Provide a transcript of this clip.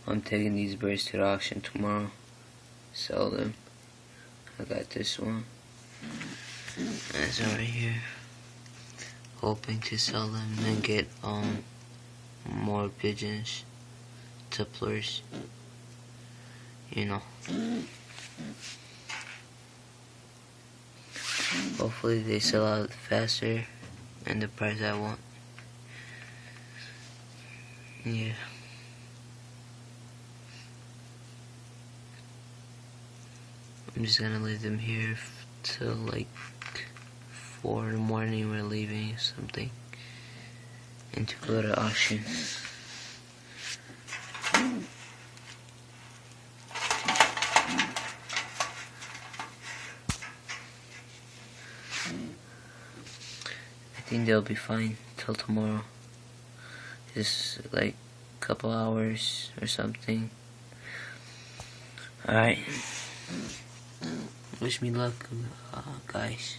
I'm taking these birds to the auction tomorrow. Sell them. I got this one. That's over here. Hoping to sell them and get more pigeons, tipplers, you know. Hopefully they sell out faster and the price I want. Yeah. I'm just gonna leave them here till like 4 in the morning. We're leaving or something, and to go to auction. I think they'll be fine till tomorrow. Just like a couple hours or something. Alright. Wish me luck, guys.